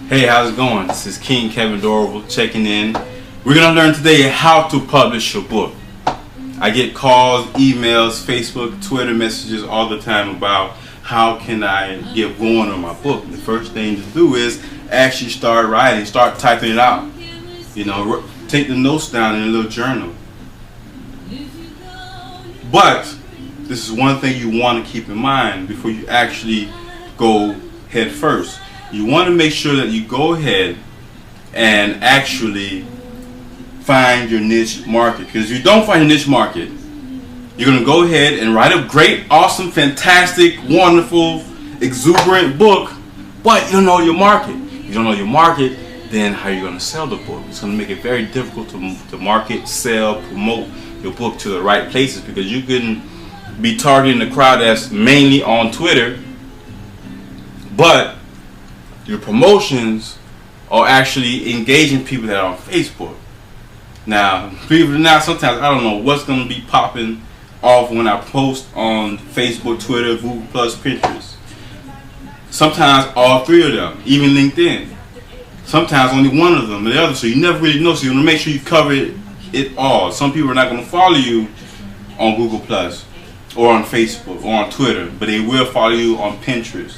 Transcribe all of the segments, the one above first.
Hey, how's it going? This is King Kevin Dorival checking in. We're going to learn today how to publish your book. I get calls, emails, Facebook, Twitter messages all the time about how can I get going on my book. The first thing to do is actually start writing, start typing it out. You know, take the notes down in a little journal. But this is one thing you want to keep in mind before you actually go head first. You want to make sure that you go ahead and actually find your niche market. Because if you don't find your niche market, you're going to go ahead and write a great, awesome, fantastic, wonderful, exuberant book, but you don't know your market. You don't know your market, then how are you going to sell the book? It's going to make it very difficult to market, sell, promote your book to the right places, because you can be targeting the crowd that's mainly on Twitter, but your promotions are actually engaging people that are on Facebook. Now, believe it or not, sometimes I don't know what's going to be popping off when I post on Facebook, Twitter, Google+, Pinterest. Sometimes all three of them, even LinkedIn. Sometimes only one of them or the other, so you never really know. So you want to make sure you cover it all. Some people are not going to follow you on Google+, or on Facebook, or on Twitter, but they will follow you on Pinterest,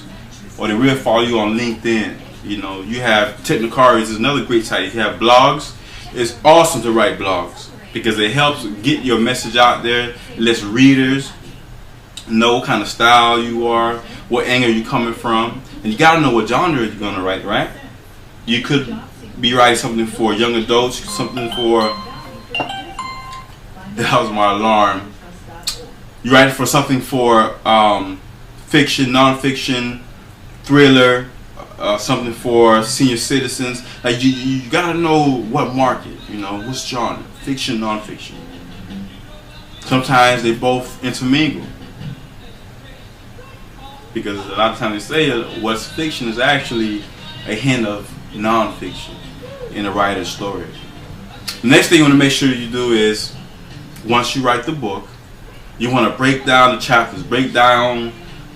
or they will follow you on LinkedIn. You know, you have Technocaries is another great site. If you have blogs, it's awesome to write blogs because it helps get your message out there. It lets readers know what kind of style you are, what angle you're coming from, and you gotta know what genre you're gonna write, right? You could be writing something for young adults, something for, that was my alarm. You write for something for fiction, non-fiction, thriller, something for senior citizens. Like you gotta know what market, you know, what's genre, fiction, non-fiction. Sometimes they both intermingle, because a lot of times they say what's fiction is actually a hint of non-fiction in a writer's story. The next thing you want to make sure you do is, once you write the book, you want to break down the chapters, break down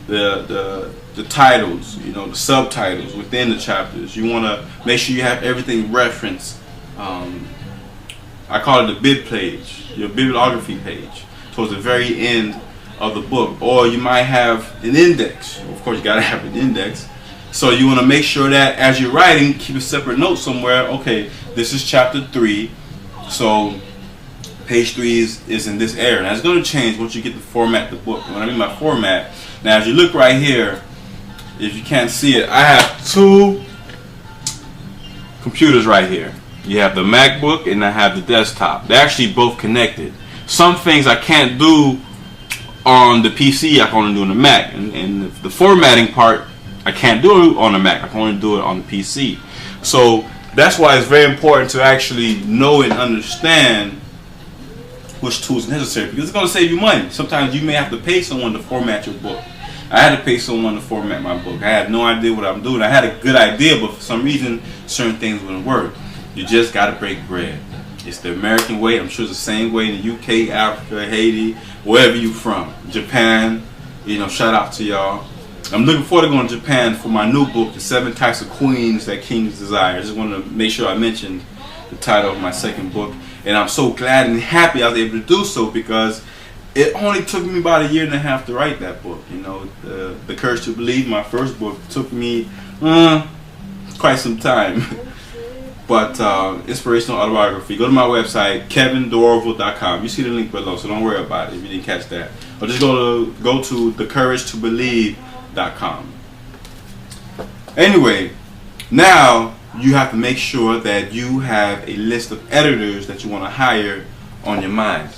the titles, you know, the subtitles within the chapters. You want to make sure you have everything referenced. I call it the bib page, your bibliography page, towards the very end of the book. Or you might have an index. Of course, you got to have an index. So you want to make sure that as you're writing, keep a separate note somewhere. Okay, this is chapter 3, so page 3 is in this area. Now it's going to change once you get to format the book. When I mean by format, now as you look right here, if you can't see it, I have two computers right here. You have the MacBook and I have the desktop. They're actually both connected. Some things I can't do on the PC, I can only do on the Mac. And the formatting part, I can't do it on the Mac. I can only do it on the PC. So that's why it's very important to actually know and understand which tools are necessary, because it's going to save you money. Sometimes you may have to pay someone to format your book. I had to pay someone to format my book. I had no idea what I'm doing. I had a good idea, but for some reason, certain things wouldn't work. You just got to break bread. It's the American way. I'm sure it's the same way in the UK, Africa, Haiti, wherever you're from. Japan, you know, shout out to y'all. I'm looking forward to going to Japan for my new book, The 7 Types of Queens That Kings Desire. I just wanted to make sure I mentioned the title of my second book. And I'm so glad and happy I was able to do so, because it only took me about 1.5 years to write that book. You know, The Courage to Believe, my first book, took me quite some time. But inspirational autobiography. Go to my website, kevindorival.com. You see the link below, so don't worry about it if you didn't catch that. Or just go to thecouragetobelieve.com. Anyway, now you have to make sure that you have a list of editors that you want to hire on your mind.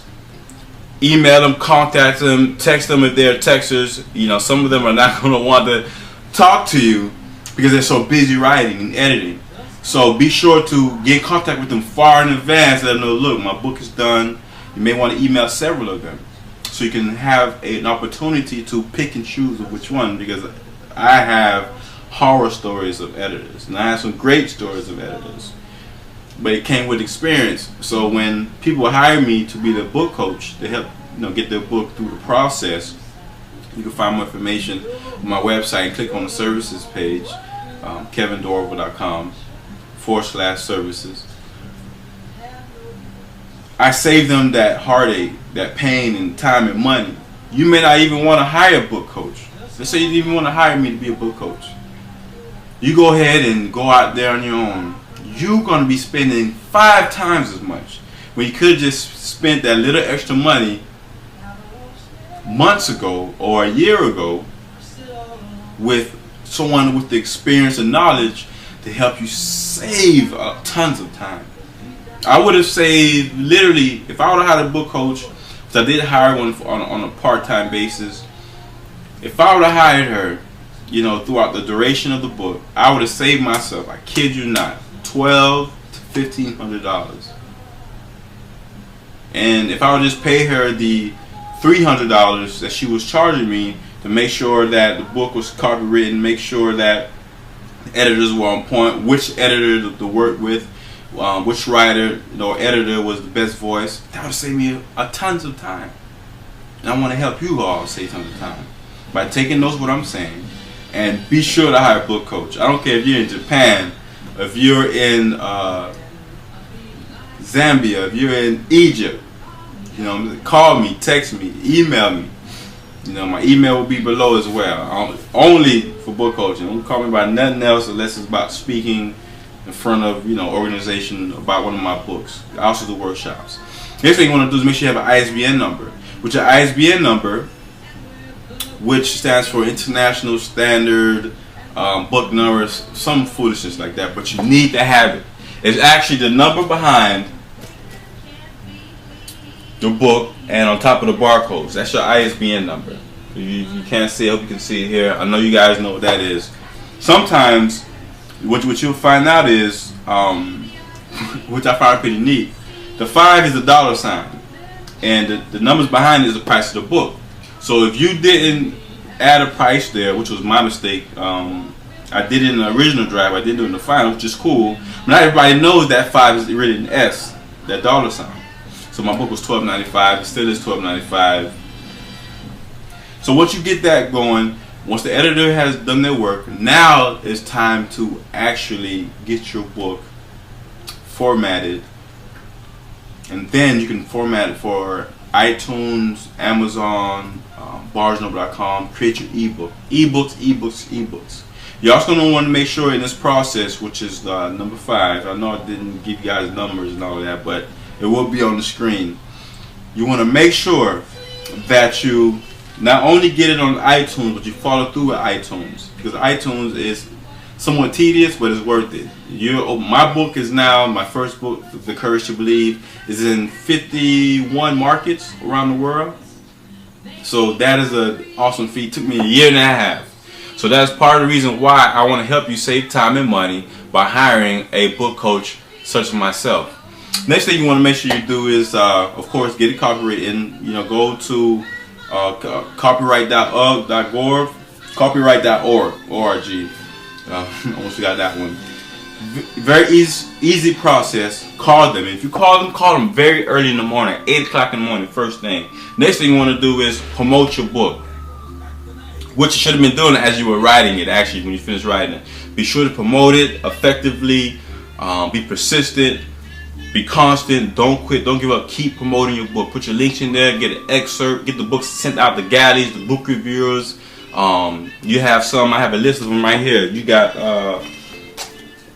Email them, contact them, text them if they're texters. You know, some of them are not going to want to talk to you because they're so busy writing and editing. So be sure to get in contact with them far in advance. Let them know, look, my book is done. You may want to email several of them so you can have an opportunity to pick and choose of which one, because I have horror stories of editors, and I have some great stories of editors, but it came with experience. So when people hire me to be their book coach to help, you know, get their book through the process, you can find more information on my website and click on the services page. KevinDorival.com/services. I save them that heartache, that pain, and time and money. You may not even want to hire a book coach. Let's say you didn't even want to hire me to be a book coach. You go ahead and go out there on your own. You're going to be spending 5 times as much when you could have just spent that little extra money months ago or a year ago with someone with the experience and knowledge to help you save tons of time. I would have saved, literally, if I would have had a book coach, because I did hire one on a part-time basis. If I would have hired her, throughout the duration of the book, I would have saved myself, I kid you not, $1,200 to $1,500. And if I would just pay her the $300 that she was charging me to make sure that the book was copywritten, make sure that the editors were on point, which editor to work with, which writer or editor was the best voice, that would save me a tons of time. And I want to help you all save tons of time by taking notes what I'm saying, and be sure to hire a book coach. I don't care if you're in Japan, if you're in Zambia, if you're in Egypt, call me, text me, email me. My email will be below as well. Only for book coaching. Don't call me about nothing else unless it's about speaking in front of organization about one of my books. I also do workshops. Next thing you want to do is make sure you have an ISBN number. With your ISBN number, which stands for International Standard Book Numbers, some foolishness like that, but you need to have it. It's actually the number behind the book and on top of the barcodes. That's your ISBN number. You can't see it. I hope you can see it here. I know you guys know what that is. Sometimes what you'll find out is, which I find pretty neat, the 5 is the $, and the numbers behind it is the price of the book. So if you didn't add a price there, which was my mistake, I did it in the original drive, I didn't do it in the final, which is cool. But not everybody knows that 5 is really an S, that $. So my book was $12.95. It still is $12.95. So once you get that going, once the editor has done their work, now it's time to actually get your book formatted, and then you can format it for iTunes, Amazon, BarnesandNoble.com. Create your ebook, ebooks. You're also going to want to make sure in this process, which is number 5. I know I didn't give you guys numbers and all of that, but it will be on the screen. You want to make sure that you not only get it on iTunes, but you follow through with iTunes, because iTunes is somewhat tedious, but it's worth it. My book is now, my first book, The Courage to Believe, is in 51 markets around the world. So that is an awesome feat. It took me a year and a half. So that's part of the reason why I want to help you save time and money by hiring a book coach such as myself. Next thing you want to make sure you do is, of course, get it copywritten. Go to copyright.org, copyright.org. Almost forgot that one. Very easy process. Call them. If you call them very early in the morning, 8 o'clock in the morning, first thing. Next thing you want to do is promote your book, which you should have been doing as you were writing it, actually, when you finish writing it. Be sure to promote it effectively. Be persistent. Be constant. Don't quit. Don't give up. Keep promoting your book. Put your links in there. Get an excerpt. Get the books sent out to galleys, the book reviewers. You have some. I have a list of them right here. You got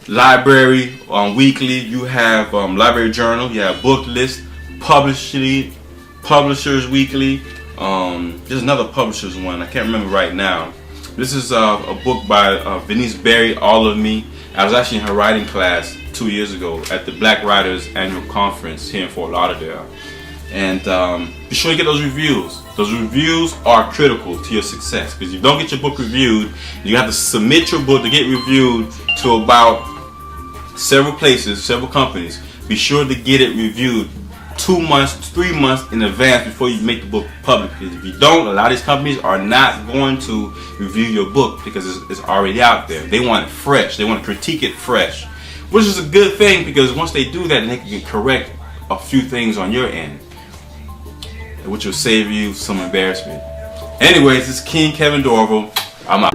library weekly. You have library journal. You have book list, publishers weekly. There's another publishers one. I can't remember right now. This is a book by Venice Berry, All of Me. I was actually in her writing class 2 years ago at the Black Writers Annual Conference here in Fort Lauderdale. And be sure to get those reviews. Those reviews are critical to your success, because if you don't get your book reviewed, you have to submit your book to get reviewed to about several places, several companies. Be sure to get it reviewed 2 months, 3 months in advance before you make the book public. Because if you don't, a lot of these companies are not going to review your book because it's already out there. They want it fresh. They want to critique it fresh, which is a good thing, because once they do that, they can correct a few things on your end, which will save you some embarrassment. Anyways, this is King Kevin Dorival. I'm out.